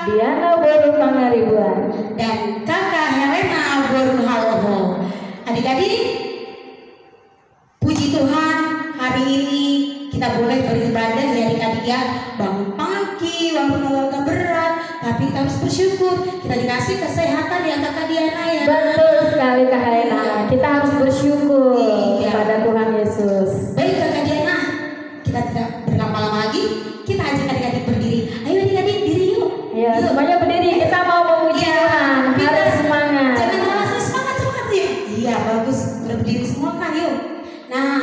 Diana Boru Pangaribuan dan Kakak Helena Boru Haloho. Adik-adik, puji Tuhan, hari ini kita boleh beribadah ya adik-adik ya. Bangun pagi walaupun agak berat, tapi kita harus bersyukur kita dikasih kesehatan ya Kakak Diana ya. Betul sekali Kak Helena, kita harus bersyukur kepada Tuhan Yesus. Baik Kakak Diana, kita tidak berlama-lama lagi, kita ajak adik-adik berdiri. Ayo adik-adik diri yuk. Ya, semuanya berdiri, kita mau memuji Tuhan. Harus semangat. Jangan malas, semangat ya. Iya bagus, sudah berdiri semua kan yuk. Nah,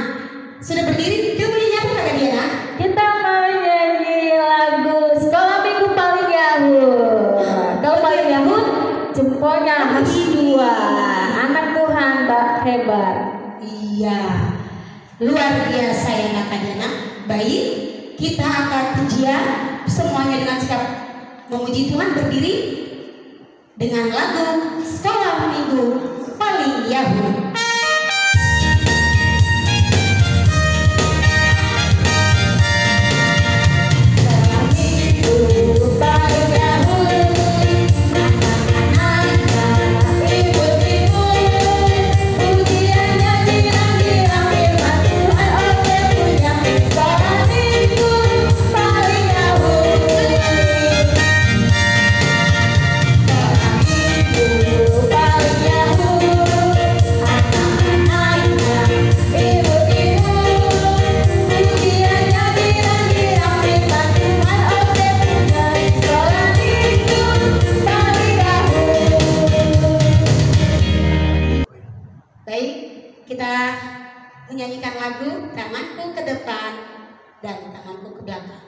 sudah berdiri, kita boleh nyanyi Kakak Diana. Kita mau nyanyi lagu Sekolah Minggu Paling Yahud. Kalau paling Yahud, jempolnya hati dua. Anak Tuhan hebat. Iya, luar biasa ya Kakak Diana. Baik, kita akan pujian semuanya dengan sikap memuji Tuhan, berdiri dengan lagu Sekolah Minggu Paling Yahud. Kita menyanyikan lagu Tanganku ke Depan dan Tanganku ke Belakang.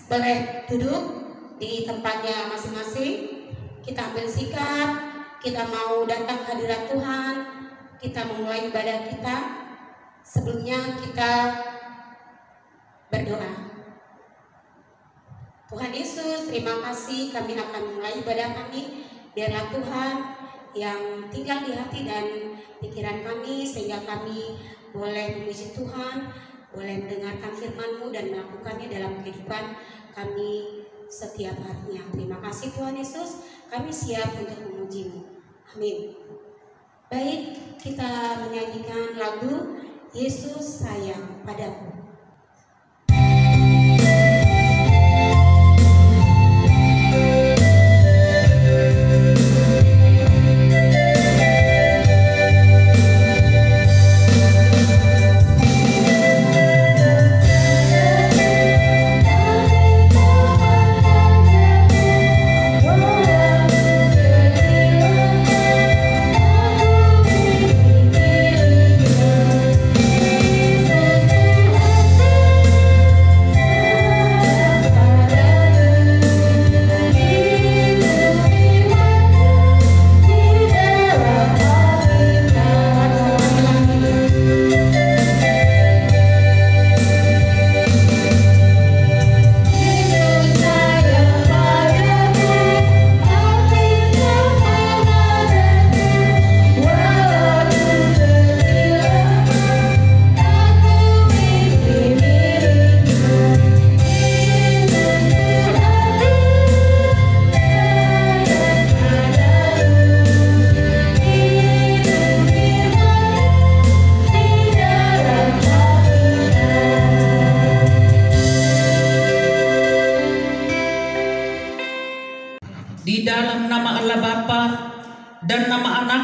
Boleh duduk di tempatnya masing-masing. Kita ambil sikap, kita mau datang ke hadirat Tuhan, kita memulai ibadah kita. Sebelumnya kita berdoa. Tuhan Yesus, terima kasih, kami akan mulai ibadah kami. Biarlah Tuhan yang tinggal di hati dan pikiran kami, sehingga kami boleh memuji Tuhan, boleh mendengarkan firman-Mu dan melakukannya dalam kehidupan kami setiap harinya. Terima kasih Tuhan Yesus, kami siap untuk memuji-Mu. Amin. Baik, kita menyanyikan lagu Yesus Sayang Padaku.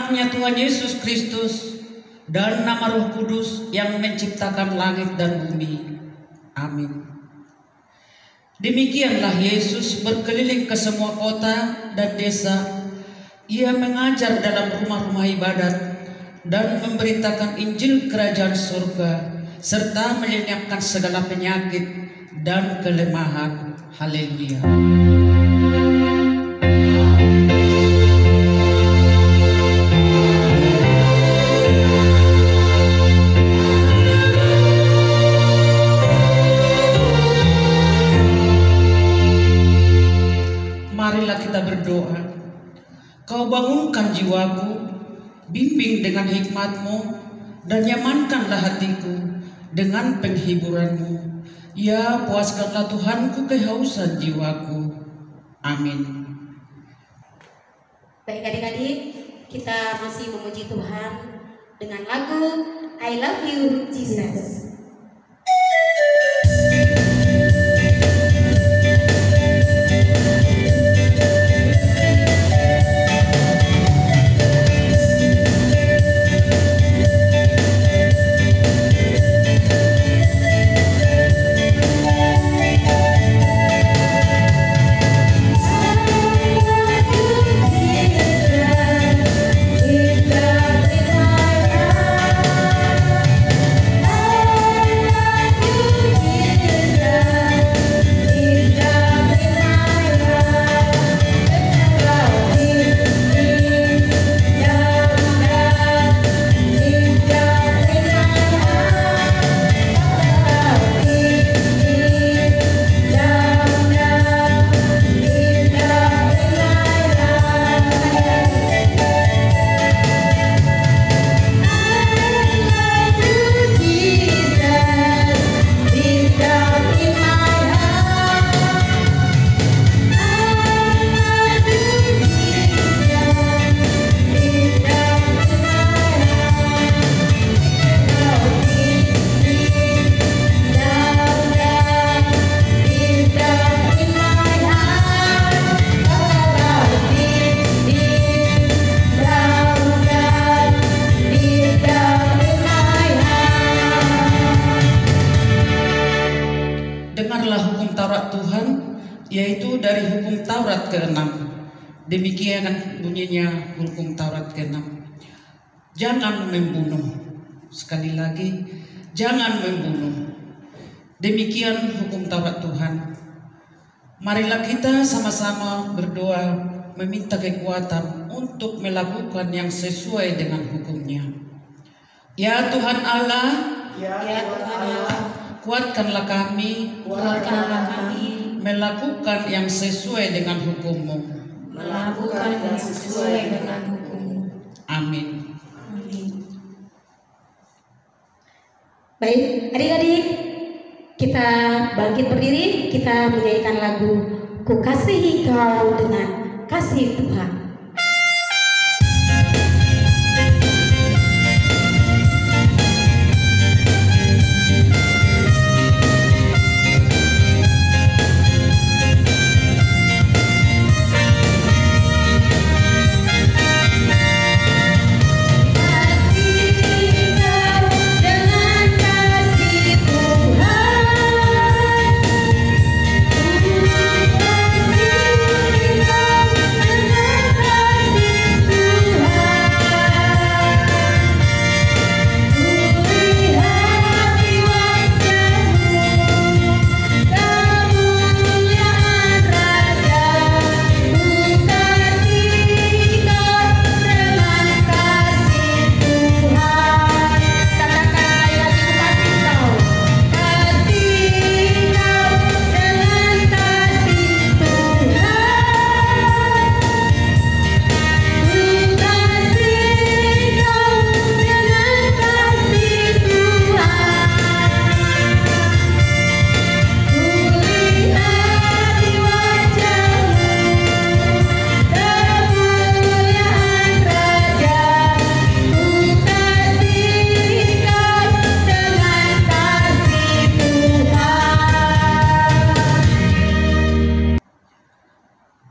anaknya Tuhan Yesus Kristus, dan nama Roh Kudus yang menciptakan langit dan bumi. Amin. Demikianlah Yesus berkeliling ke semua kota dan desa. Ia mengajar dalam rumah-rumah ibadat dan memberitakan Injil Kerajaan Surga, serta melenyapkan segala penyakit dan kelemahan. Haleluya. Marilah kita berdoa. Kau bangunkan jiwaku, bimbing dengan hikmat-Mu, dan nyamankanlah hatiku dengan penghiburan-Mu. Ya, puaskanlah Tuhanku kehausan jiwaku. Amin. Baik adik-adik, kita masih memuji Tuhan dengan lagu I Love You Jesus. Yaitu dari hukum Taurat ke-6. Demikian bunyinya hukum Taurat ke-6. Jangan membunuh. Sekali lagi, jangan membunuh. Demikian hukum Taurat Tuhan. Marilah kita sama-sama berdoa meminta kekuatan untuk melakukan yang sesuai dengan hukumnya. Ya Tuhan Allah, Ya Tuhan Allah, kuatkanlah kami melakukan yang sesuai dengan hukum-Mu. Melakukan yang sesuai dengan hukum-Mu. Amin. Amin. Baik, adik-adik, kita bangkit berdiri, kita menyanyikan lagu Ku Kasihi Kau dengan Kasih Tuhan.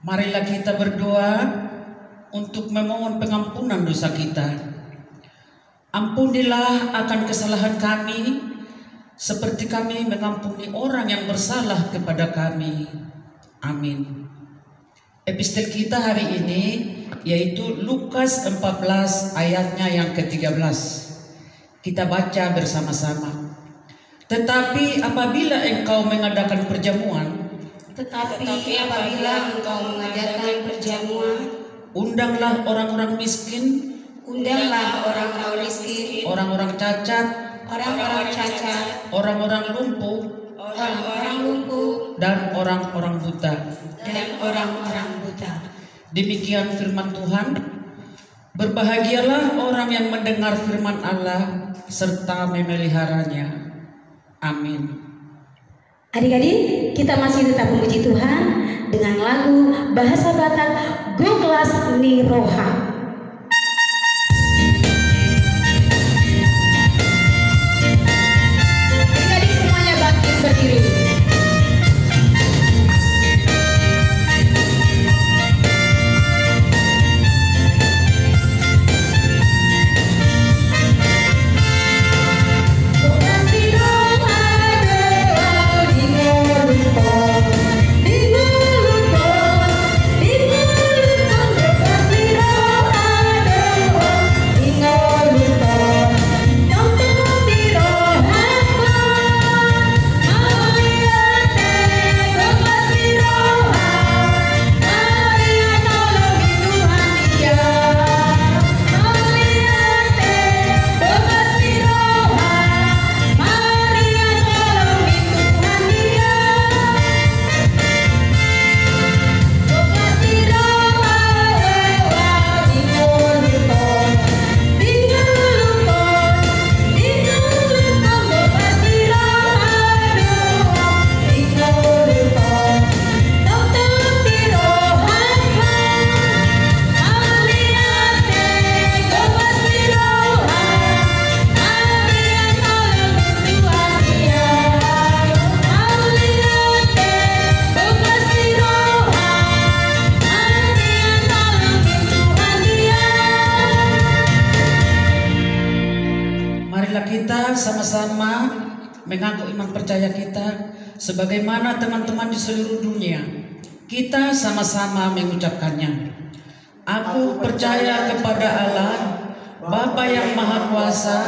Marilah kita berdoa untuk memohon pengampunan dosa kita. Ampunilah akan kesalahan kami, seperti kami mengampuni orang yang bersalah kepada kami. Amin. Epistel kita hari ini yaitu Lukas 14 ayatnya yang ke-13. Kita baca bersama-sama. Tetapi apabila engkau mengadakan perjamuan, undanglah orang-orang miskin, orang-orang cacat, orang-orang lumpuh, dan orang-orang buta. Demikian firman Tuhan. Berbahagialah orang yang mendengar firman Allah serta memeliharanya. Amin. Adik-adik, kita masih tetap memuji Tuhan dengan lagu bahasa Batak Goklas Niroha. Adik-adik semuanya bangkit berdiri. Kita sama-sama mengaku iman percaya kita sebagaimana teman-teman di seluruh dunia. Kita sama-sama mengucapkannya. Aku percaya kepada Allah, Bapa yang Maha Kuasa,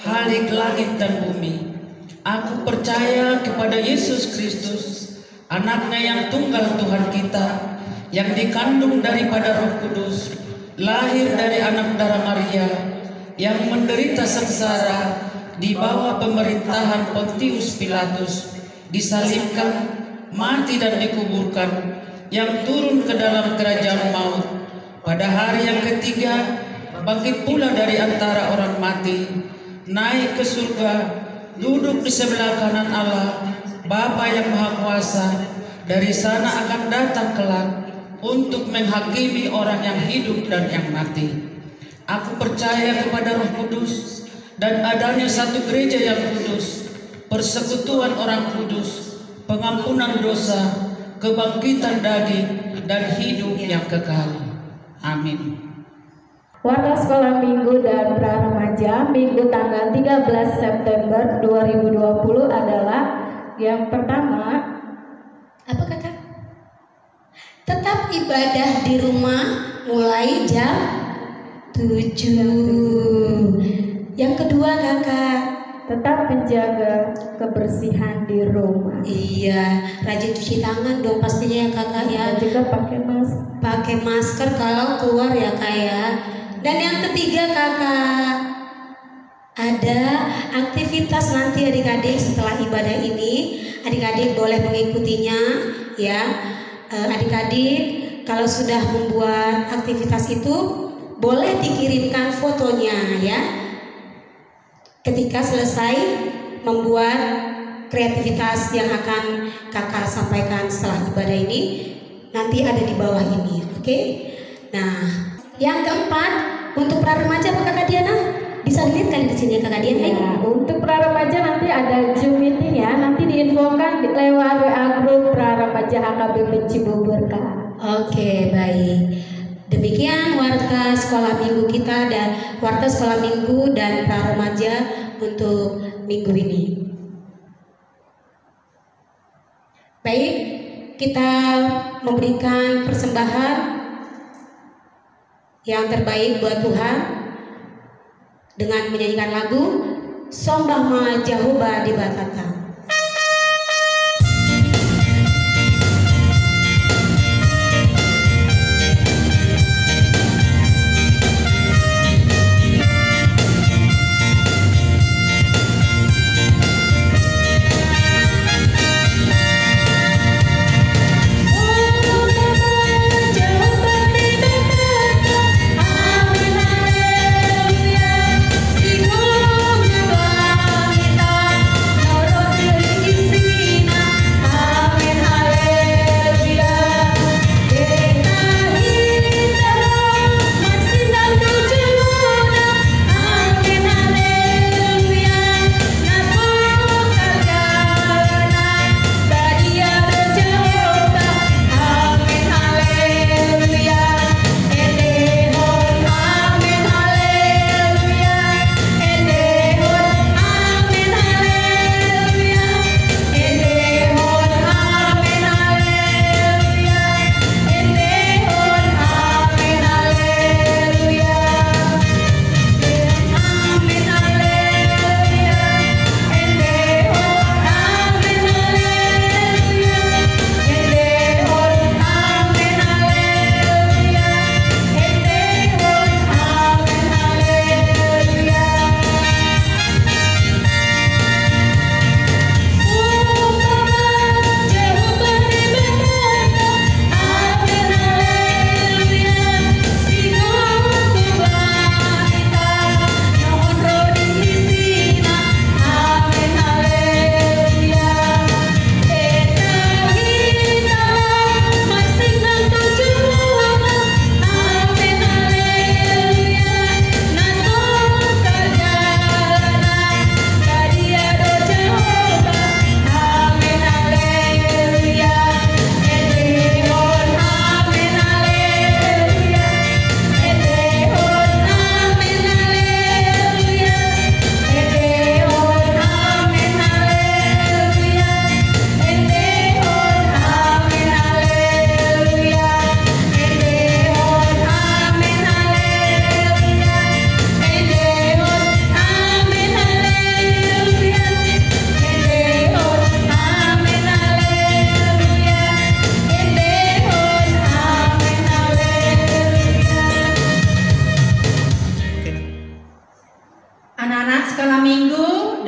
Khalik langit dan bumi. Aku percaya kepada Yesus Kristus, anaknya yang tunggal Tuhan kita, yang dikandung daripada Roh Kudus, lahir dari anak darah Maria, yang menderita sengsara di bawah pemerintahan Pontius Pilatus, disalibkan, mati dan dikuburkan, yang turun ke dalam kerajaan maut, pada hari yang ketiga bangkit pula dari antara orang mati, naik ke surga, duduk di sebelah kanan Allah, Bapa yang Maha Kuasa. Dari sana akan datang kelak untuk menghakimi orang yang hidup dan yang mati. Aku percaya kepada Roh Kudus dan adanya satu gereja yang kudus, persekutuan orang kudus, pengampunan dosa, kebangkitan daging, dan hidup yang kekal. Amin. Warta Sekolah Minggu dan Pra-Remaja Minggu tanggal 13 September 2020 adalah yang pertama. Apa kakak? Tetap ibadah di rumah mulai jam 7. Yang kedua kakak, tetap menjaga kebersihan di rumah. Iya, rajin cuci tangan dong pastinya ya kakak ya. Dan juga pakai masker kalau keluar ya kak ya. Dan yang ketiga kakak, ada aktivitas nanti adik-adik setelah ibadah ini, adik-adik boleh mengikutinya ya. Adik-adik kalau sudah membuat aktivitas itu boleh dikirimkan fotonya ya. Ketika selesai membuat kreativitas yang akan kakak sampaikan setelah ibadah ini, nanti ada di bawah ini, oke? Nah, yang keempat untuk pra-remaja apa kakak Diana? Bisa dilihat kali di sini ya kakak Diana? Ya, untuk pra-remaja nanti ada Zoom meeting ya, nanti diinfokan lewat WA grup pra-remaja HKBP Cibubur Kak. Oke, baik. Demikian warta sekolah minggu kita dan warta sekolah minggu dan pra remaja untuk minggu ini. Baik, kita memberikan persembahan yang terbaik buat Tuhan dengan menyanyikan lagu Sombah Ma Jehovah di Batata.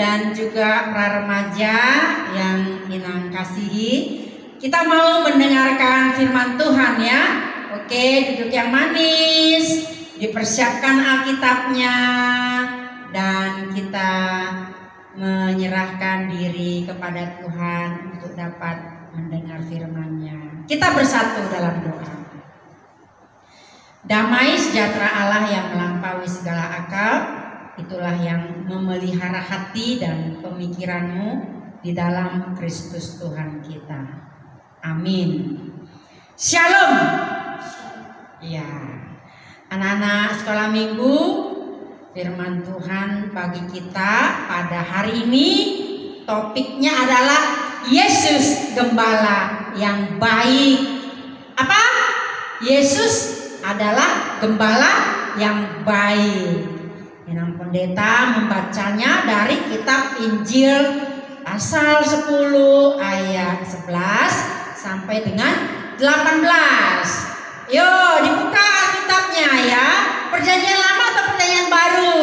dan juga pra remaja yang Inang kasihi, kita mau mendengarkan firman Tuhan ya. Oke, duduk yang manis, dipersiapkan Alkitabnya, dan kita menyerahkan diri kepada Tuhan untuk dapat mendengar firman-Nya. Kita bersatu dalam doa. Damai sejahtera Allah yang melampaui segala akal, itulah yang memelihara hati dan pemikiranmu di dalam Kristus Tuhan kita. Amin. Shalom. Ya, anak-anak sekolah minggu, firman Tuhan bagi kita pada hari ini topiknya adalah Yesus Gembala yang baik. Apa? Yesus adalah Gembala yang baik. Inang Pendeta membacanya dari kitab Injil pasal 10 ayat 11 sampai dengan 18. Yo, dibuka Alkitabnya ya. Perjanjian lama atau perjanjian baru?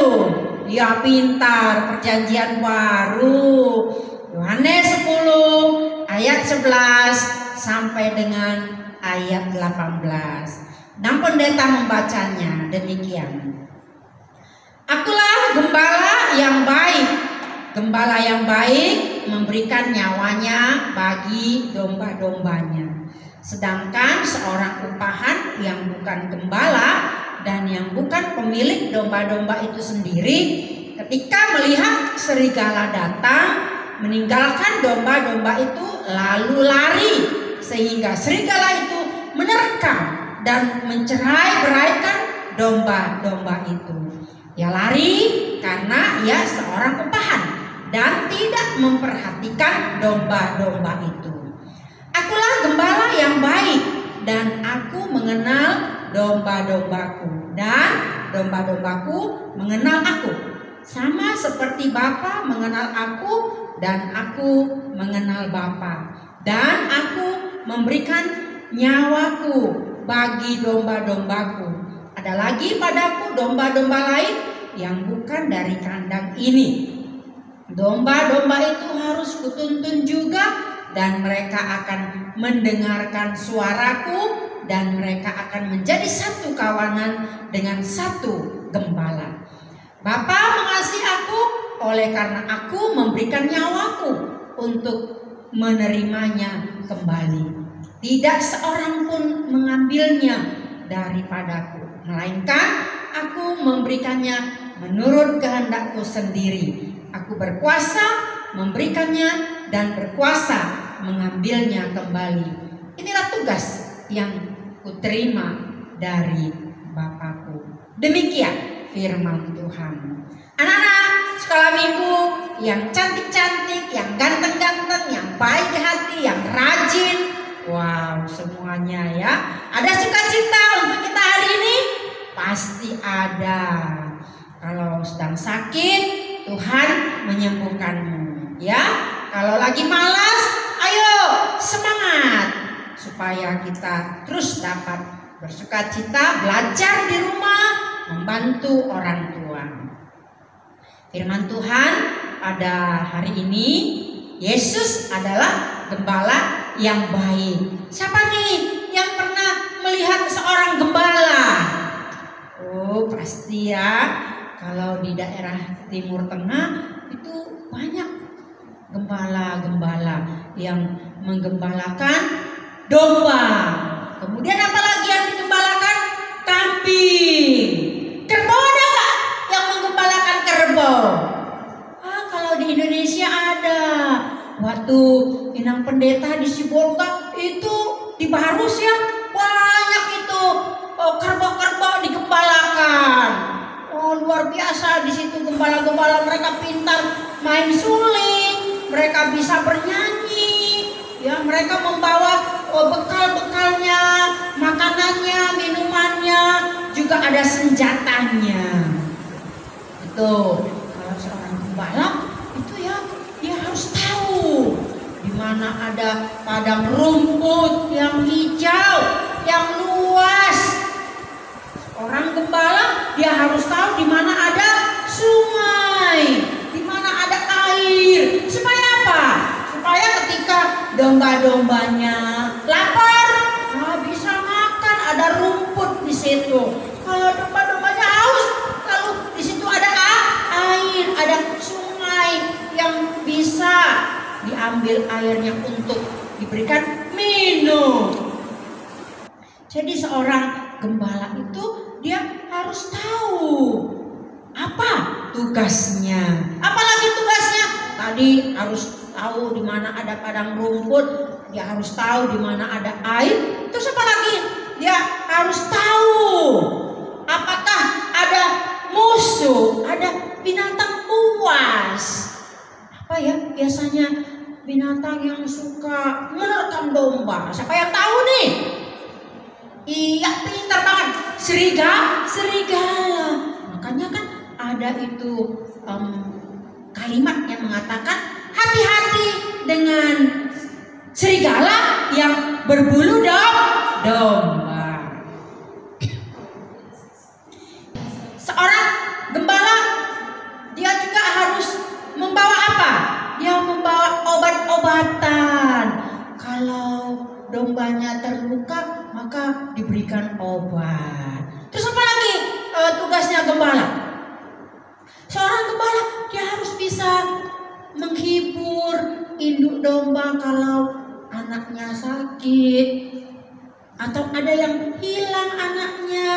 Ya, pintar, perjanjian baru. Yohanes 10 ayat 11 sampai dengan ayat 18. Nang Pendeta membacanya demikian. Akulah gembala yang baik. Gembala yang baik memberikan nyawanya bagi domba-dombanya. Sedangkan seorang upahan yang bukan gembala dan yang bukan pemilik domba-domba itu sendiri, ketika melihat serigala datang, meninggalkan domba-domba itu lalu lari, sehingga serigala itu menerkam dan mencerai-beraikan domba-domba itu. Ia lari karena ia seorang upahan dan tidak memperhatikan domba-domba itu. Akulah gembala yang baik dan aku mengenal domba-dombaku dan domba-dombaku mengenal aku. Sama seperti Bapa mengenal aku dan aku mengenal Bapa. Dan aku memberikan nyawaku bagi domba-dombaku. Ada lagi padaku domba-domba lain yang bukan dari kandang ini. Domba-domba itu harus kutuntun juga, dan mereka akan mendengarkan suaraku, dan mereka akan menjadi satu kawanan dengan satu gembala. Bapa mengasihi aku oleh karena aku memberikan nyawaku untuk menerimanya kembali. Tidak seorang pun mengambilnya daripadaku, melainkan aku memberikannya menurut kehendakku sendiri. Aku berkuasa memberikannya dan berkuasa mengambilnya kembali. Inilah tugas yang kuterima dari Bapakku. Demikian firman Tuhan. Anak-anak sekolah minggu yang cantik-cantik, yang ganteng-ganteng, yang baik hati, yang rajin. Wow, semuanya ya. Ada sukacita untuk kita hari ini? Pasti ada. Kalau sedang sakit, Tuhan menyembuhkanmu. Ya, kalau lagi malas, ayo semangat supaya kita terus dapat bersukacita, belajar di rumah, membantu orang tua. Firman Tuhan pada hari ini, Yesus adalah gembala yang baik. Siapa nih yang pernah melihat seorang gembala? Oh, pasti ya. Kalau di daerah Timur Tengah itu banyak gembala-gembala yang menggembalakan domba. Kemudian apa lagi yang digembalakan? Kambing. Kerbau ada nggak yang menggembalakan kerbau? Kalau di Indonesia ada. Waktu Inang Pendeta di Sibolga itu di Barus ya, banyak itu kerbau-kerbau digembalakan. Oh, luar biasa di situ gembala-gembala, mereka pintar main suling, mereka bisa bernyanyi, ya mereka membawa bekal-bekalnya, makanannya, minumannya, juga ada senjatanya. Itu kalau seorang gembala itu ya dia harus tahu di mana ada padang rumput yang hijau, yang luas. Orang gembala dia harus tahu di mana ada sungai, di mana ada air. Supaya apa? Supaya ketika domba-dombanya lapar, bisa makan, ada rumput di situ. Kalau domba-dombanya haus, lalu di situ ada air, ada sungai yang bisa diambil airnya untuk diberikan minum. Jadi seorang gembala itu dia harus tahu apa tugasnya. Apalagi tugasnya? Tadi harus tahu di mana ada padang rumput, dia harus tahu di mana ada air. Terus apa lagi? Dia harus tahu apakah ada musuh, ada binatang buas. Apa ya biasanya binatang yang suka menerkam domba? Siapa yang tahu nih? Iya, pintar banget. Serigala. Makanya kan ada itu kalimat yang mengatakan hati-hati dengan serigala yang berbulu domba. Seorang gembala dia juga harus membawa apa? Dia membawa obat-obatan. Kalau dombanya terluka, maka diberikan obat. Terus apa lagi tugasnya gembala? Seorang gembala dia harus bisa menghibur induk domba kalau anaknya sakit, atau ada yang hilang anaknya,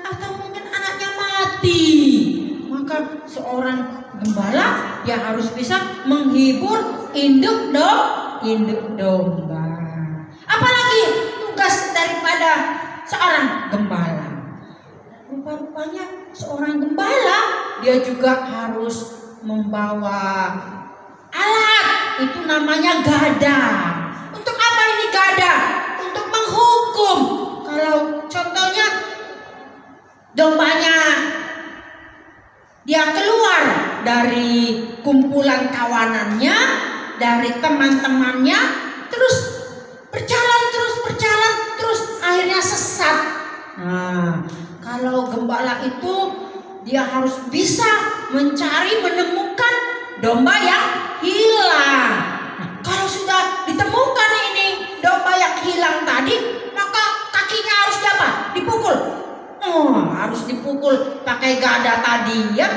atau mungkin anaknya mati. Maka seorang gembala dia harus bisa menghibur induk domba. Apalagi tugas daripada seorang gembala. Rupa-rupanya seorang gembala dia juga harus membawa alat, itu namanya gada. Untuk apa ini gada? Untuk menghukum. Kalau contohnya dombanya dia keluar dari kumpulan kawanannya, dari teman-temannya, terus berjalan terus akhirnya sesat. Nah, kalau gembala itu dia harus bisa menemukan domba yang hilang. Nah, kalau sudah ditemukan ini domba yang hilang tadi, maka kakinya harus dipukul. Harus dipukul pakai gada tadi ya.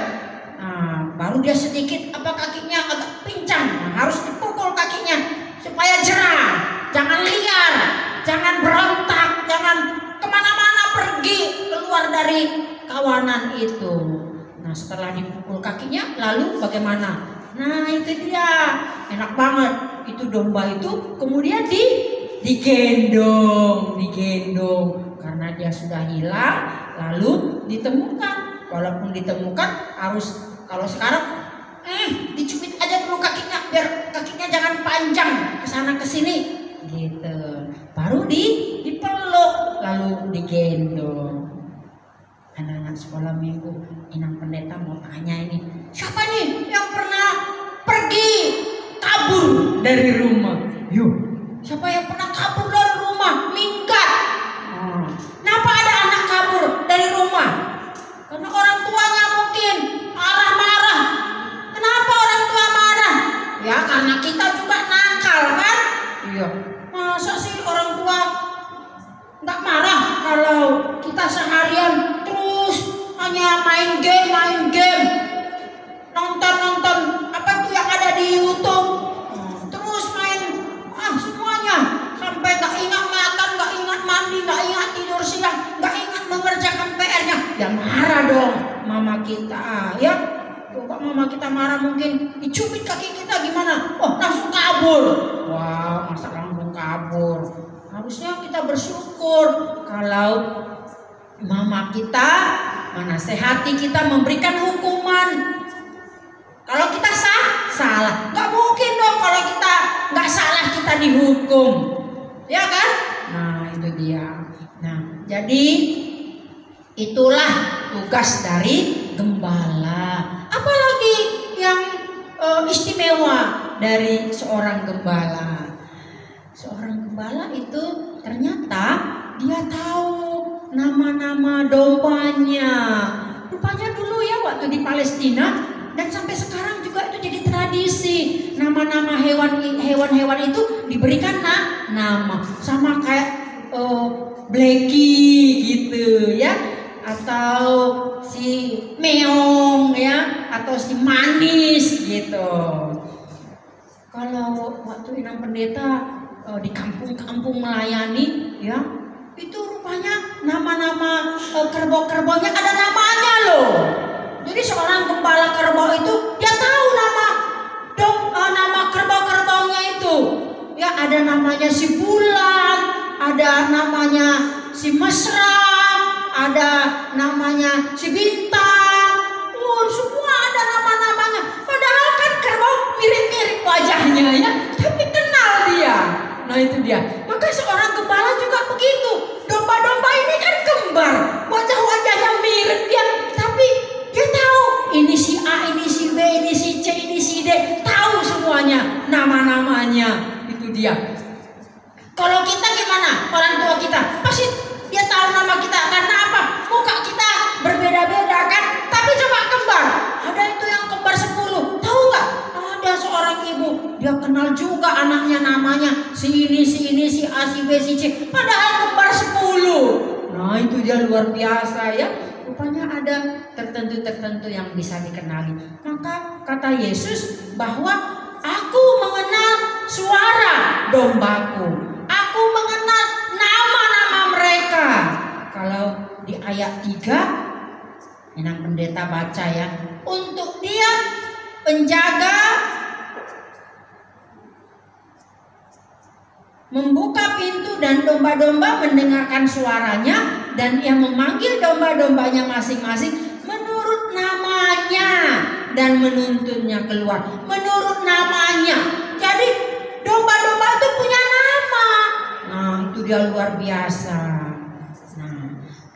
Nah, baru dia sedikit kakinya agak pincang. Nah, harus dipukul kakinya supaya jerah, jangan liar, jangan berontak, jangan kemana-mana pergi keluar dari kawanan itu. Nah, setelah dipukul kakinya, lalu bagaimana? Nah, itu dia, enak banget. Itu domba itu kemudian digendong karena dia sudah hilang, lalu ditemukan. Walaupun ditemukan harus, kalau sekarang dicubit aja dulu kakinya biar kakinya jangan panjang kesana kesini gitu. Baru dipeluk lalu digendong. Anak-anak sekolah minggu, Inang Pendeta mau tanya ini, siapa nih yang pernah pergi kabur dari rumah? Yuk, siapa yang pernah kabur dari rumah? Minggat. Kenapa ada anak kabur dari rumah? Karena orang tuanya mungkin marah-marah. Kenapa orang tua marah? Ya karena kita juga nakal kan? Iya. Masa sih orang tua nggak marah kalau kita seharian terus hanya main game, nonton apa tuh yang ada di YouTube, terus main semuanya sampai nggak ingat makan, nggak ingat mandi, nggak ingat tidur siang, nggak ingat mengerjakan PR-nya. Ya marah dong mama kita ya. Coba mama kita marah, mungkin dicubit kaki kita gimana? Langsung kabur. Wah, masa langsung kabur? Harusnya kita bersyukur kalau mama kita menasehati kita, memberikan hukuman. Kalau kita salah, nggak mungkin dong kalau kita nggak salah kita dihukum, ya kan? Nah itu dia. Nah jadi itulah tugas dari gembala. Apalagi yang istimewa dari seorang gembala? Seorang gembala itu ternyata dia tahu nama-nama dombanya. Rupanya dulu ya waktu di Palestina dan sampai sekarang juga itu jadi tradisi. Nama-nama hewan-hewan itu diberikan nama. Sama kayak Blackie gitu ya, atau si Meong ya, atau si Manis gitu. Kalau waktu Inang Pendeta di kampung-kampung melayani ya, itu rupanya nama-nama kerbau-kerbaunya ada namanya loh. Jadi seorang gembala kerbau itu dia tahu nama kerbau-kerbaunya itu. Ya ada namanya si bulan, ada namanya si mesra, ada namanya si bintang. Semua ada nama-namanya. Padahal kan kerbau mirip-mirip wajahnya ya, tapi kenal dia. Nah itu dia. Maka seorang gembala juga begitu. Domba-domba ini kan kembar, wajah-wajahnya mirip dia, tapi dia tahu ini si A, ini si B, ini si C, ini si D, tahu semuanya nama-namanya. Itu dia. Kalau kita gimana? Orang tua kita pasti dia tahu nama kita. Karena apa? Muka kita berbeda-beda kan. Tapi coba kembar, ada itu yang kembar 10. Tahu nggak? Ada seorang ibu, dia kenal juga anaknya namanya si ini, si ini, si A, si B, si C. Padahal kembar 10. Nah itu dia luar biasa ya. Rupanya ada tertentu yang bisa dikenali. Maka kata Yesus bahwa aku mengenal suara dombaku, aku mengenal nama-nama mereka. Kalau di ayat 3 Inang Pendeta baca ya, untuk dia penjaga membuka pintu dan domba-domba mendengarkan suaranya, dan ia memanggil domba-dombanya masing-masing menurut namanya dan menuntunnya keluar. Menurut namanya. Jadi domba-domba itu punya nama. Nah, itu dia luar biasa. Nah,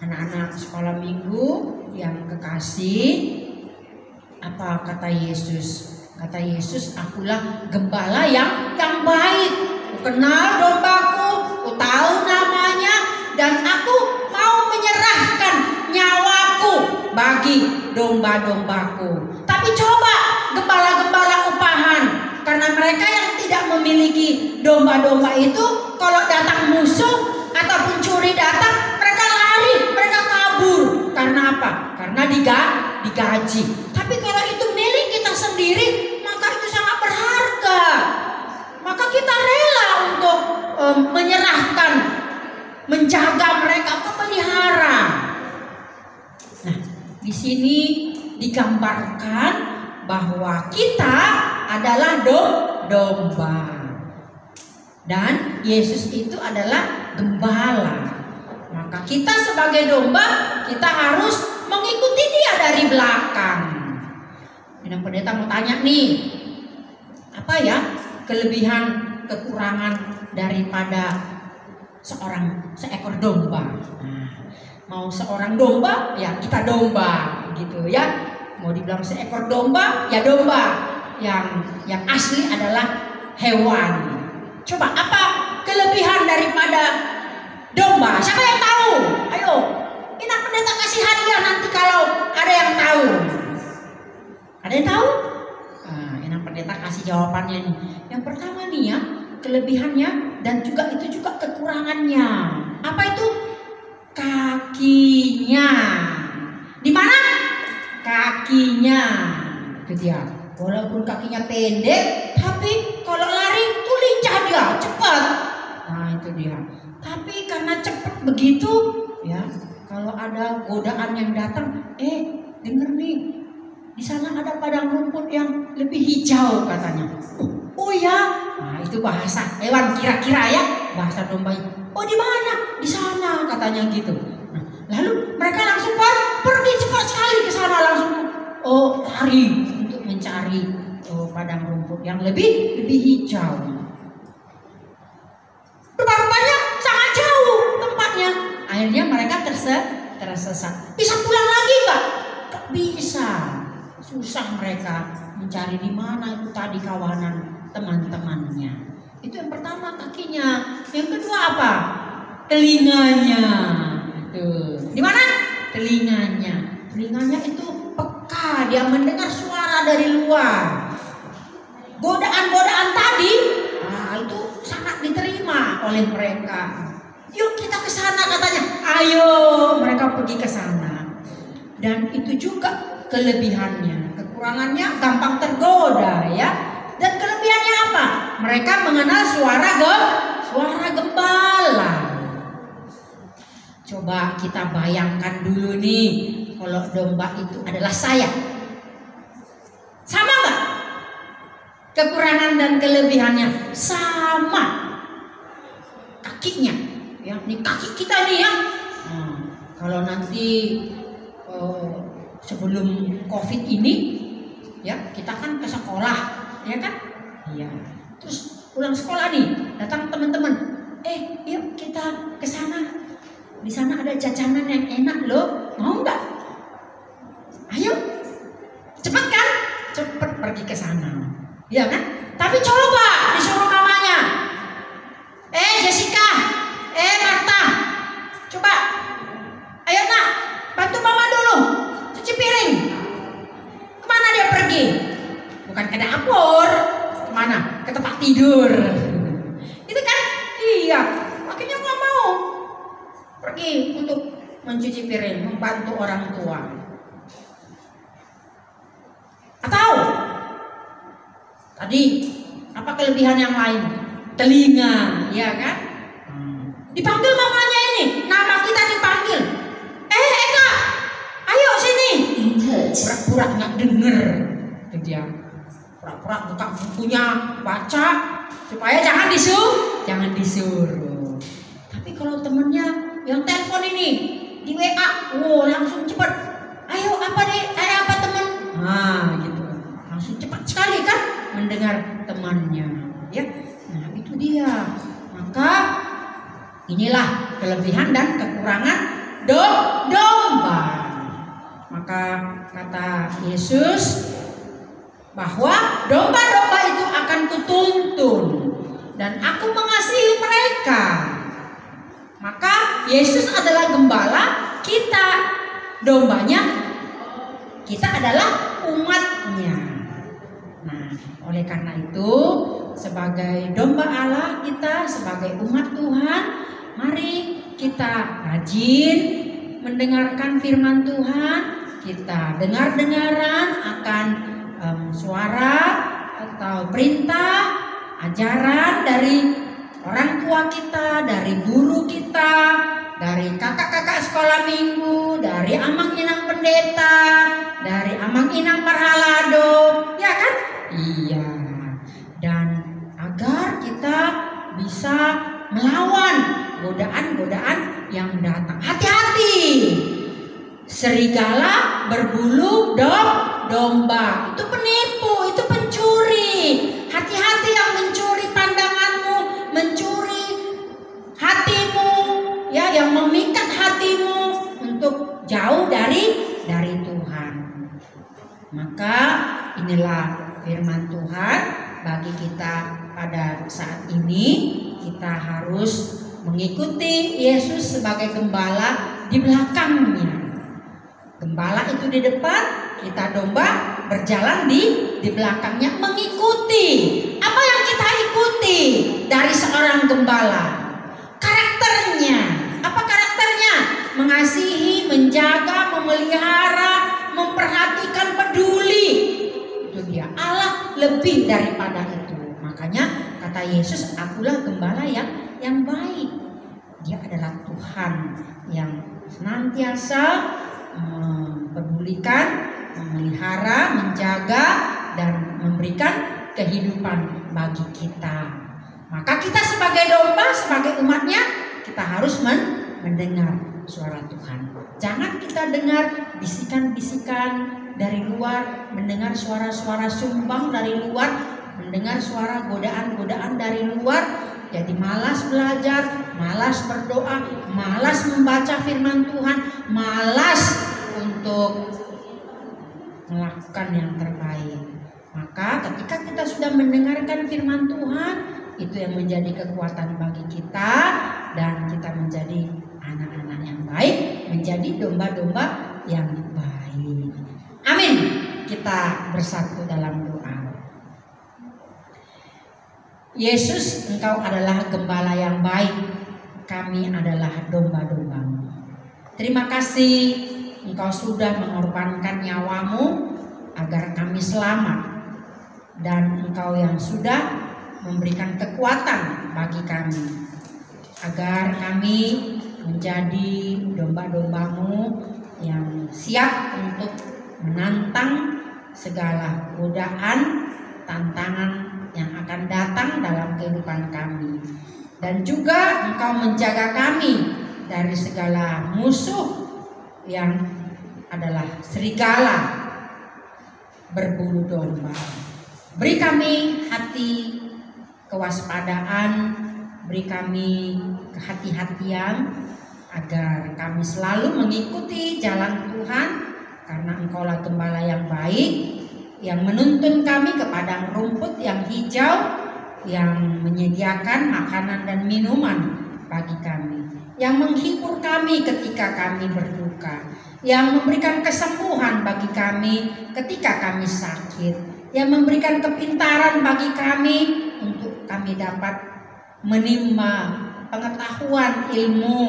anak-anak sekolah minggu yang kekasih, apa kata Yesus? Kata Yesus, akulah gembala yang baik. Ku kenal dombaku, ku tahu namanya, dan aku mau menyerahkan nyawaku bagi domba-dombaku. Tapi coba gembala-gembala upahan, karena mereka yang tidak memiliki domba-domba itu, kalau datang musuh atau pencuri datang, mereka lari, mereka kabur. Karena apa? Karena digaji. Tapi kalau itu milik kita sendiri, maka itu sangat berharga. Maka kita rela untuk menyerahkan, menjaga mereka, memelihara. Nah, di sini digambarkan bahwa kita adalah domba, dan Yesus itu adalah gembala. Maka kita sebagai domba, kita harus mengikuti dia dari belakang. Dan pendeta mau tanya nih, apa ya kelebihan kekurangan daripada seekor domba? Nah, mau seorang domba ya kita domba gitu ya. Mau dibilang seekor domba ya domba. Yang asli adalah hewan. Coba apa kelebihan daripada domba? Siapa yang tahu? Ayo, ini pendeta kasih hadiah nanti kalau ada yang tahu. Ada yang tahu? Nah, ini pendeta kasih jawabannya nih. Yang pertama nih ya, kelebihannya dan juga itu juga kekurangannya. Apa itu? Kakinya. Di mana? Kakinya. Itu dia. Walaupun kakinya pendek, tapi kalau lari tuh lincah dia, cepat. Nah, itu dia. Tapi karena cepat begitu, ya, kalau ada godaan yang datang, denger nih, di sana ada padang rumput yang lebih hijau katanya. Oh ya, nah itu bahasa hewan kira-kira ya, bahasa domba. Oh di mana? Di sana katanya gitu. Nah, lalu mereka langsung pergi cepat sekali ke sana, langsung lari untuk mencari padang rumput yang lebih hijau. Rupa-rupanya sangat jauh tempatnya. Akhirnya mereka tersesat. Bisa pulang lagi nggak? Nggak bisa. Susah mereka mencari di mana itu tadi kawanan teman-temannya. Itu yang pertama, kakinya. Yang kedua apa? Telinganya. Tuh. Di mana? Telinganya. Telinganya itu peka, dia mendengar suara dari luar. Godaan-godaan tadi, itu sangat diterima oleh mereka. Yuk kita ke sana katanya. Ayo, mereka pergi ke sana. Dan itu juga kelebihannya. Kekurangannya gampang tergoda ya. Dan kelebihannya apa? Mereka mengenal suara gembala. Coba kita bayangkan dulu nih, kalau domba itu adalah saya. Sama nggak? Kekurangan dan kelebihannya sama. Kakinya, ya, ini kaki kita nih ya. Kalau nanti sebelum COVID ini, ya kita kan ke sekolah, ya kan? Iya. Terus pulang sekolah nih, datang teman-teman. Yuk kita ke sana. Di sana ada jajanan yang enak loh. Mau nggak? Ayo. Cepet kan? Cepet pergi ke sana. Ya kan? Tapi coba disuruh mamanya. Jessica, Marta, coba. Ayo nak, bantu mama dulu. Cuci piring. Kemana dia pergi? Bukan ke dapur. Kemana? Ke tempat tidur. Itu kan? Iya. Akhirnya nggak mau pergi untuk mencuci piring, membantu orang tua. Atau tadi apa kelebihan yang lain? Telinga, ya kan? Dipanggil mamanya ini, nama kita dipanggil. Eka, ayo sini. Pura-pura nggak denger, dia. Pura-pura buka bukunya, baca supaya jangan disuruh. Tapi kalau temennya yang telepon ini di WA, langsung cepat. Ayo apa deh? Apa teman? Gitu. Langsung cepat sekali kan mendengar temannya, ya. Nah, itu dia. Maka inilah kelebihan dan kekurangan domba. Maka kata Yesus bahwa domba-domba itu akan kutuntun dan aku mengasihi mereka. Maka Yesus adalah gembala, kita dombanya, kita adalah umatnya. Nah, oleh karena itu sebagai domba Allah, kita sebagai umat Tuhan, mari kita rajin mendengarkan firman Tuhan. Kita dengar-dengaran akan suara atau perintah, ajaran dari orang tua kita, dari guru kita, dari kakak-kakak sekolah minggu, dari amang-inang pendeta, dari amang-inang parhalado, ya kan? Iya. Dan agar kita bisa melawan godaan-godaan yang datang. Hati-hati. Serigala berbulu domba. Itu penipu, itu pencuri. Hati-hati yang mencuri pandanganmu, mencuri hatimu, ya, yang memikat hatimu untuk jauh dari Tuhan. Maka inilah firman Tuhan bagi kita pada saat ini. Kita harus mengikuti Yesus sebagai gembala di belakangnya. Gembala itu di depan, kita domba berjalan di belakangnya mengikuti. Apa yang kita ikuti dari seorang gembala? Karakternya. Apa karakternya? Mengasihi, menjaga, memelihara, memperhatikan, peduli. Itu dia. Allah lebih daripada itu. Makanya kata Yesus, akulah gembala yang baik. Dia adalah Tuhan yang senantiasa mempedulikan, memelihara, menjaga, dan memberikan kehidupan bagi kita. Maka kita sebagai domba, sebagai umatnya, kita harus mendengar suara Tuhan. Jangan kita dengar bisikan-bisikan dari luar, mendengar suara-suara sumbang dari luar, mendengar suara godaan-godaan dari luar. Jadi malas belajar, malas berdoa, malas membaca firman Tuhan, malas untuk melakukan yang terbaik. Maka ketika kita sudah mendengarkan firman Tuhan, itu yang menjadi kekuatan bagi kita, dan kita menjadi anak-anak yang baik, menjadi domba-domba yang baik. Amin. Kita bersatu dalam doa. Yesus, Engkau adalah gembala yang baik, kami adalah domba-domba-Mu. Terima kasih Engkau sudah mengorbankan nyawamu agar kami selamat, dan Engkau yang sudah memberikan kekuatan bagi kami agar kami menjadi domba-domba-Mu yang siap untuk menantang segala godaan, tantangan yang akan datang dalam kehidupan kami. Dan juga Engkau menjaga kami dari segala musuh yang adalah serigala berbulu domba. Beri kami hati kewaspadaan, beri kami kehati-hatian agar kami selalu mengikuti jalan Tuhan, karena Engkaulah gembala yang baik yang menuntun kami ke padang rumput yang hijau, yang menyediakan makanan dan minuman bagi kami, yang menghibur kami ketika kami berduka, yang memberikan kesembuhan bagi kami ketika kami sakit, yang memberikan kepintaran bagi kami untuk kami dapat menimba pengetahuan ilmu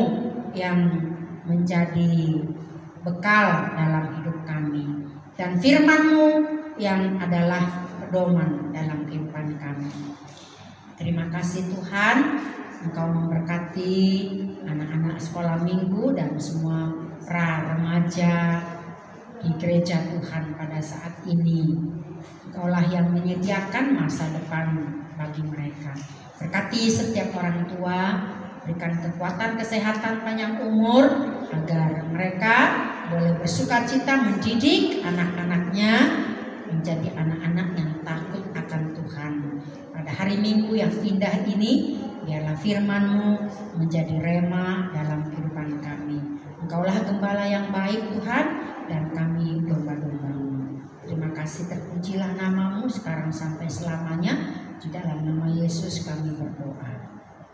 yang menjadi bekal dalam hidup kami, dan firman-Mu yang adalah pedoman dalam kehidupan kami. Terima kasih Tuhan, Engkau memberkati anak-anak sekolah minggu dan semua pra remaja di gereja Tuhan pada saat ini. Engkaulah yang menyediakan masa depan bagi mereka. Berkati setiap orang tua, berikan kekuatan, kesehatan, panjang umur, agar mereka boleh bersukacita mendidik anak-anaknya menjadi anak-anak yang takut akan Tuhan. Pada hari Minggu yang indah ini, biarlah firman-Mu menjadi rema dalam kehidupan kami. Engkaulah gembala yang baik Tuhan, dan kami domba-domba-Mu. Terima kasih, terpujilah nama-Mu sekarang sampai selamanya. Di dalam nama Yesus kami berdoa.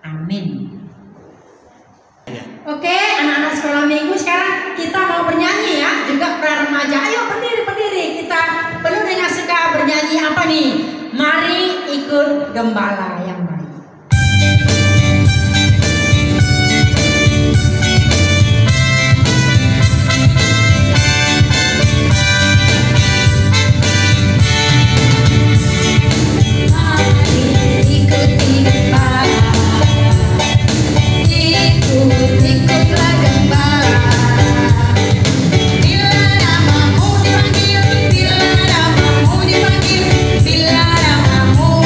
Amin. Oke, anak-anak sekolah minggu, sekarang kita mau bernyanyi ya, juga para remaja. Ayo berdiri, kita penuh dengan suka bernyanyi apa nih? Mari ikut gembala yang baik. Ikutlah gembala, bila namamu dipanggil, bila namamu dipanggil, bila namamu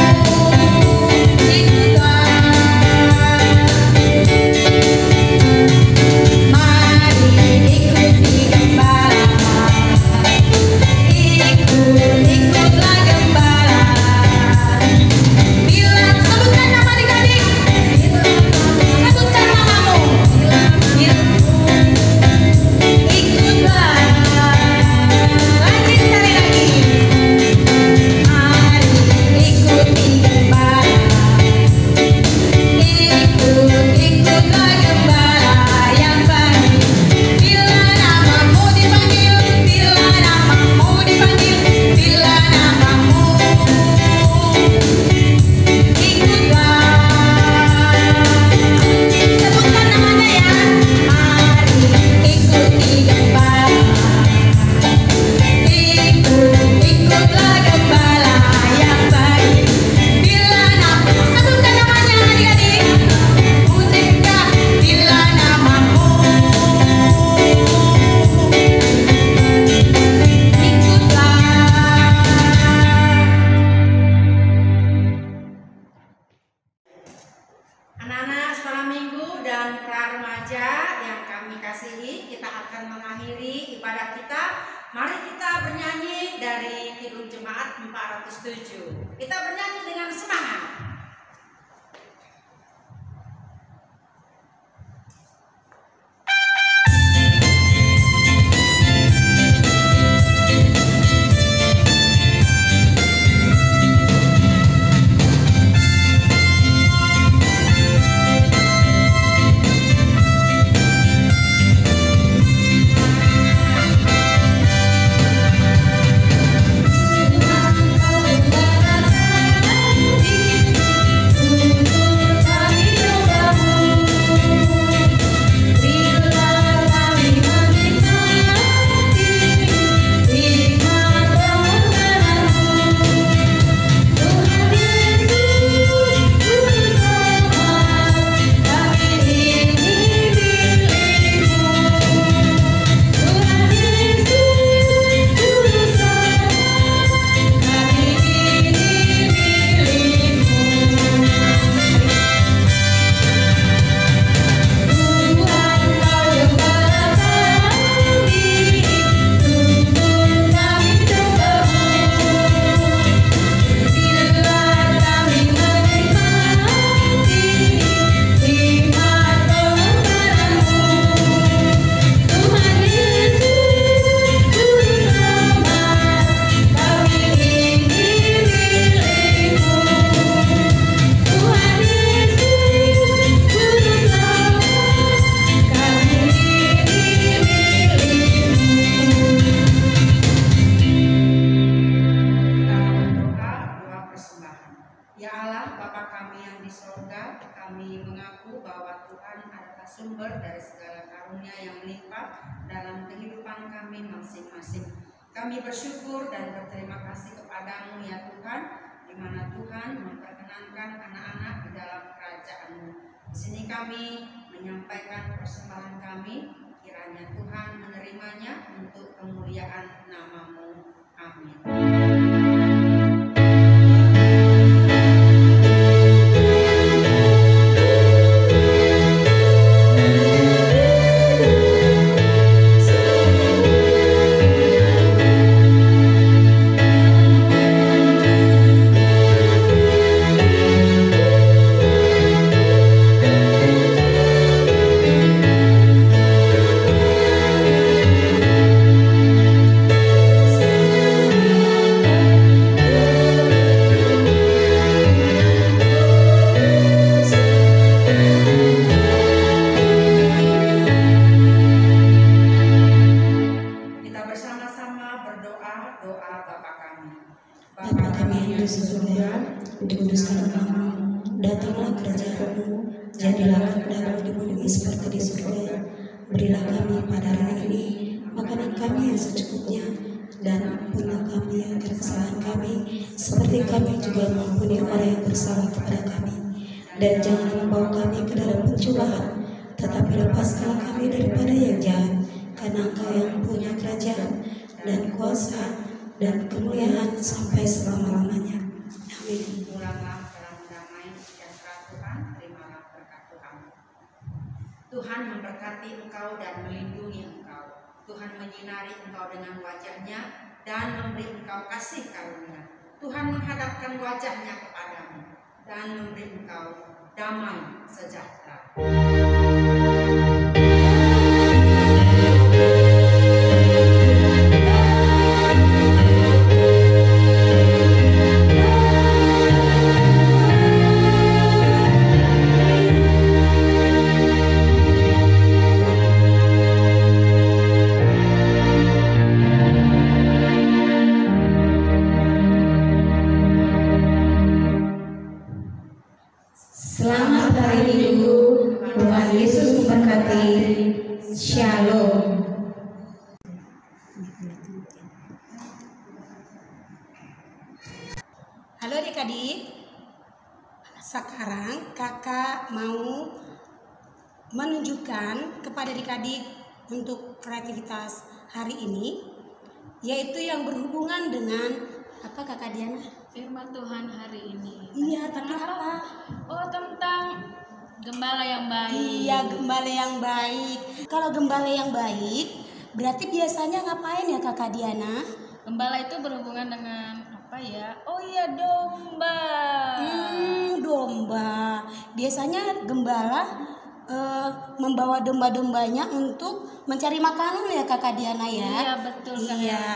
sumber dari segala karunia yang melimpah dalam kehidupan kami masing-masing. Kami bersyukur dan berterima kasih kepadamu ya Tuhan, di mana Tuhan memperkenankan anak-anak di dalam kerajaan-Mu. Di sini kami menyampaikan persembahan kami, kiranya Tuhan menerimanya untuk kemuliaan nama-Mu. Amin. Datanglah kerajaan-Mu, jadilah kehendak-Mu di bumi seperti di surga. Berilah kami pada hari ini makanan kami yang secukupnya, dan ampunilah kami akan kesalahan kami, seperti kami juga mengampuni orang yang bersalah kepada kami. Dan jangan membawa kami ke dalam pencobaan, tetapi lepaskanlah kami daripada yang jahat, karena Engkau yang punya kerajaan dan kuasa dan kemuliaan sampai selama-lamanya. Amin. Pulanglah dalam damai sejahtera Tuhan, terimalah berkat Tuhan. Tuhan memberkati engkau dan melindungi engkau. Tuhan menyinari engkau dengan wajah-Nya dan memberi engkau kasih karunia. Tuhan menghadapkan wajah-Nya kepadamu dan memberi engkau damai sejahtera. Selamat hari Minggu, Tuhan Yesus memberkati. Shalom. Halo adik-adik, sekarang kakak mau menunjukkan kepada adik-adik untuk kreativitas hari ini, yaitu yang berhubungan dengan apa kakak Diana? Firman Tuhan hari ini. Iya, tapi apa? Oh, tentang gembala yang baik. Iya, gembala yang baik. Kalau gembala yang baik, berarti biasanya ngapain ya kakak Diana? Gembala itu berhubungan dengan apa ya? Oh iya, domba. Domba. Biasanya gembala membawa domba-dombanya untuk mencari makanan ya kakak Diana ya. Iya, betul Kak. Iya.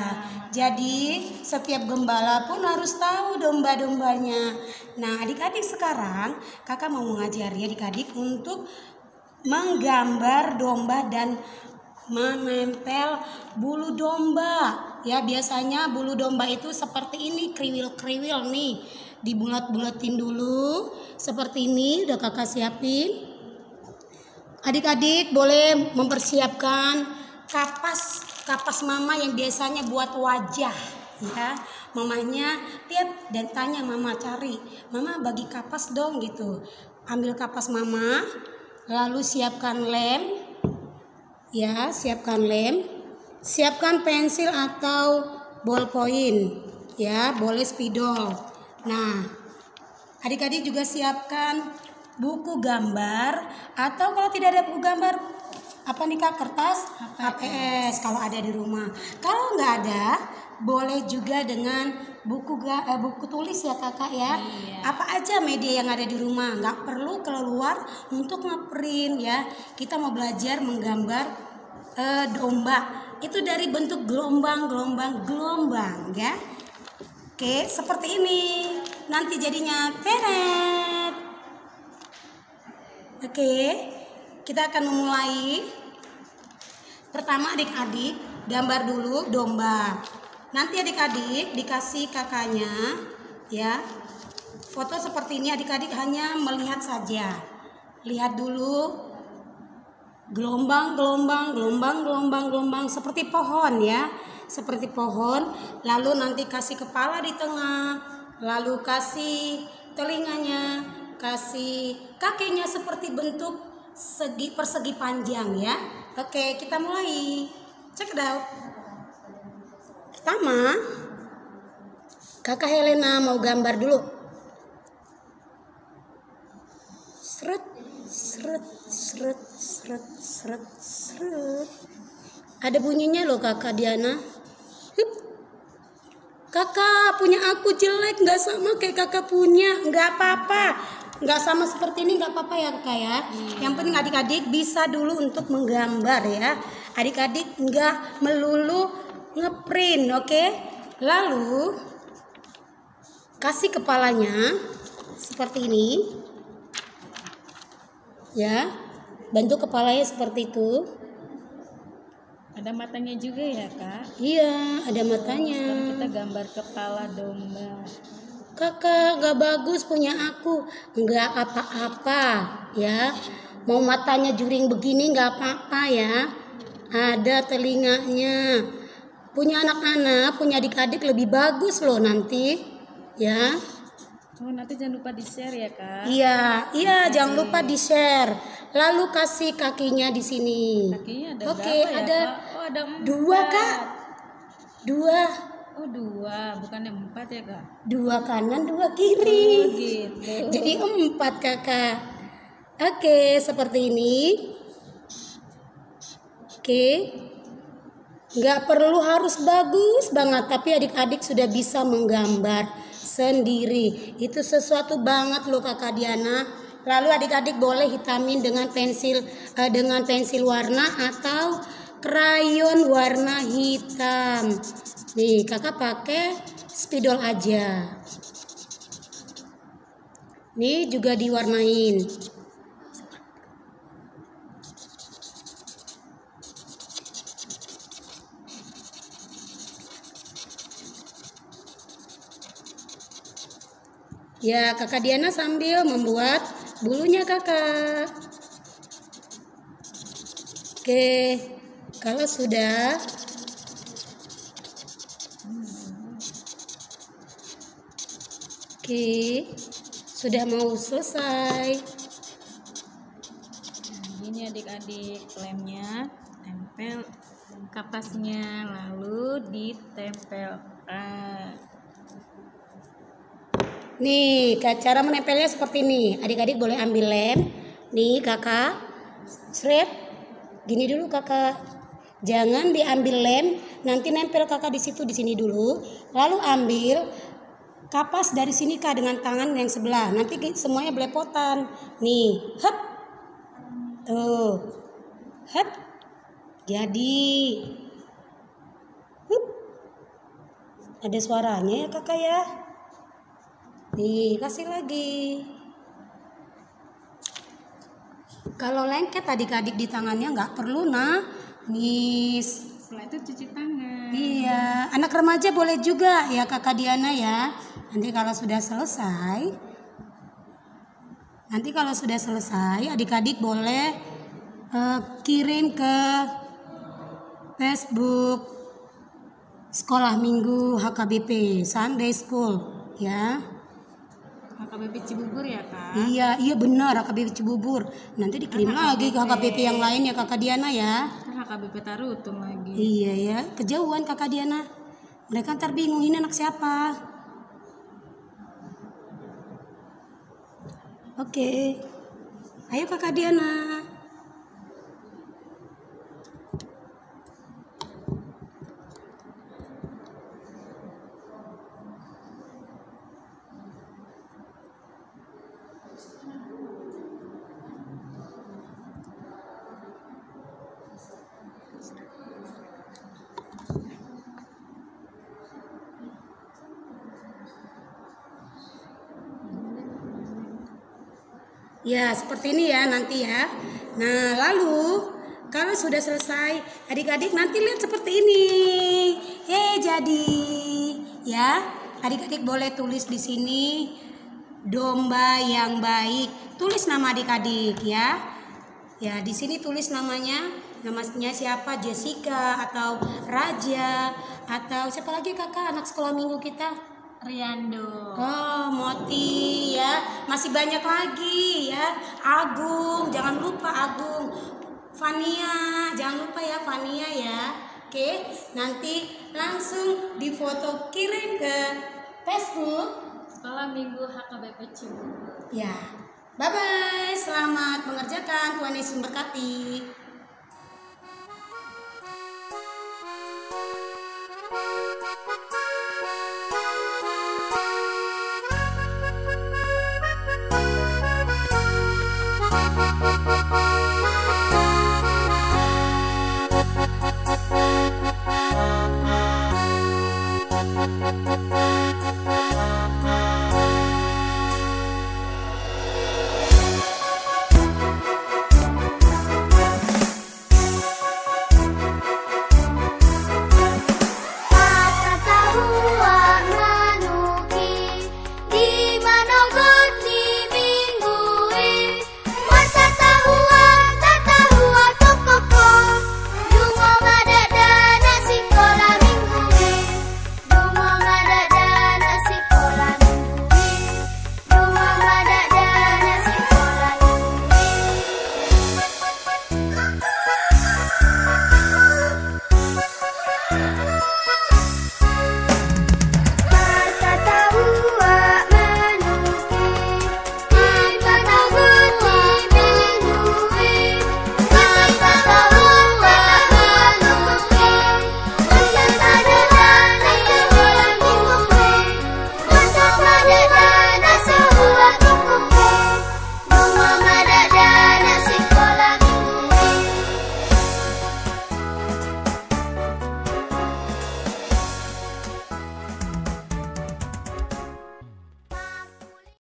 Jadi setiap gembala pun harus tahu domba-dombanya. Nah, adik-adik sekarang kakak mau mengajari adik-adik untuk menggambar domba dan menempel bulu domba. Ya, biasanya bulu domba itu seperti ini, kriwil-kriwil nih. Dibulat-bulatin dulu seperti ini. Udah kakak siapin. Adik-adik boleh mempersiapkan kapas mama yang biasanya buat wajah ya. Mamanya lihat dan tanya mama, cari mama bagi kapas dong gitu. Ambil kapas mama, lalu siapkan lem ya, siapkan pensil atau ballpoint ya, boleh spidol. Nah, adik-adik juga siapkan buku gambar, atau kalau tidak ada buku gambar apa nih kak, kertas HPS kalau ada di rumah. Kalau nggak ada, boleh juga dengan buku tulis ya kakak ya. Iya. Apa aja media yang ada di rumah, nggak perlu keluar untuk ngeprint ya. Kita mau belajar menggambar domba itu dari bentuk gelombang ya. Oke, seperti ini nanti jadinya teret. Oke, kita akan memulai. Pertama adik-adik gambar dulu domba. Nanti adik-adik dikasih kakaknya ya. Foto seperti ini adik-adik hanya melihat saja. Lihat dulu gelombang seperti pohon ya. Seperti pohon, lalu nanti kasih kepala di tengah, lalu kasih telinganya, kasih kakinya seperti bentuk persegi panjang ya. Oke, kita mulai. Check it out. Pertama, kakak Helena mau gambar dulu. Seret. Ada bunyinya loh kakak Diana. Hup. Kakak punya aku jelek, nggak sama kayak kakak punya, nggak apa-apa. Nggak sama seperti ini nggak apa-apa ya kakak ya. Yang penting adik-adik bisa dulu untuk menggambar ya. Adik-adik nggak melulu ngeprint, oke? Lalu kasih kepalanya seperti ini ya. Bentuk kepalanya seperti itu. Ada matanya juga ya kak. Iya, ada matanya. Sekarang kita gambar kepala domba. Kakak nggak bagus punya aku. Nggak apa-apa ya. Mau matanya juring begini nggak apa-apa ya. Ada telinganya. Punya anak-anak, punya adik-adik lebih bagus loh nanti ya. Oh, nanti jangan lupa di-share ya, Kak. Iya, jangan lupa di-share. Lalu kasih kakinya di sini. Kakinya ada Oke, berapa ya, ada Kak? Oh, ada 4. 2, Kak. 2. Oh, 2, bukannya 4 ya, Kak? 2 kanan, 2 kiri. Oh, gitu. Jadi 4, Kakak. Oke, seperti ini. Oke. Nggak perlu harus bagus banget, tapi adik-adik sudah bisa menggambar sendiri. Itu sesuatu banget loh Kakak Diana. Lalu adik-adik boleh hitamin dengan pensil warna atau krayon warna hitam. Nih, Kakak pakai spidol aja. Nih juga diwarnain. Ya, Kakak Diana sambil membuat bulunya Kakak. Oke, kalau sudah sudah mau selesai. Nah, ini adik-adik lemnya, tempel kapasnya, lalu ditempelkan. Nih, cara menempelnya seperti ini. Adik-adik boleh ambil lem. Nih, Kakak. Sret. Gini dulu, Kakak. Jangan diambil lem, nanti nempel Kakak di situ, di sini dulu. Lalu ambil kapas dari sini Kak dengan tangan yang sebelah. Nanti semuanya belepotan. Nih, hep. Tuh. Hep. Jadi. Hup. Ada suaranya ya, Kakak ya. Nih, kasih lagi. Kalau lengket adik-adik di tangannya nggak perlu nangis. Setelah itu cuci tangan. Iya, anak remaja boleh juga ya Kakak Diana ya. Nanti kalau sudah selesai, adik-adik boleh kirim ke Facebook Sekolah Minggu HKBP Sunday School ya. HKBP Cibubur ya, Kak? Iya benar HKBP Cibubur. Nanti dikirim lagi ke HKBP yang lain ya Kakak Diana ya. Kan HKBP Tarutung lagi. Iya ya, kejauhan Kakak Diana. Mereka ntar bingung ini anak siapa. Oke. Ayo Kakak Diana. Ya, seperti ini ya nanti ya. Nah, lalu kalau sudah selesai, adik-adik nanti lihat seperti ini. Jadi ya, adik-adik boleh tulis di sini domba yang baik. Tulis nama adik-adik ya. Ya, di sini tulis namanya siapa? Jessica atau Raja atau siapa lagi Kakak anak sekolah minggu kita? Riando. Oh, Moti ya. Masih banyak lagi ya. Agung, jangan lupa Agung. Fania, jangan lupa ya Fania ya. Oke, nanti langsung difoto kirim ke Facebook Sekolah Minggu HKBP Cibubur. ya. Bye bye, selamat mengerjakan. Tuhan Yesus memberkati. Thank you.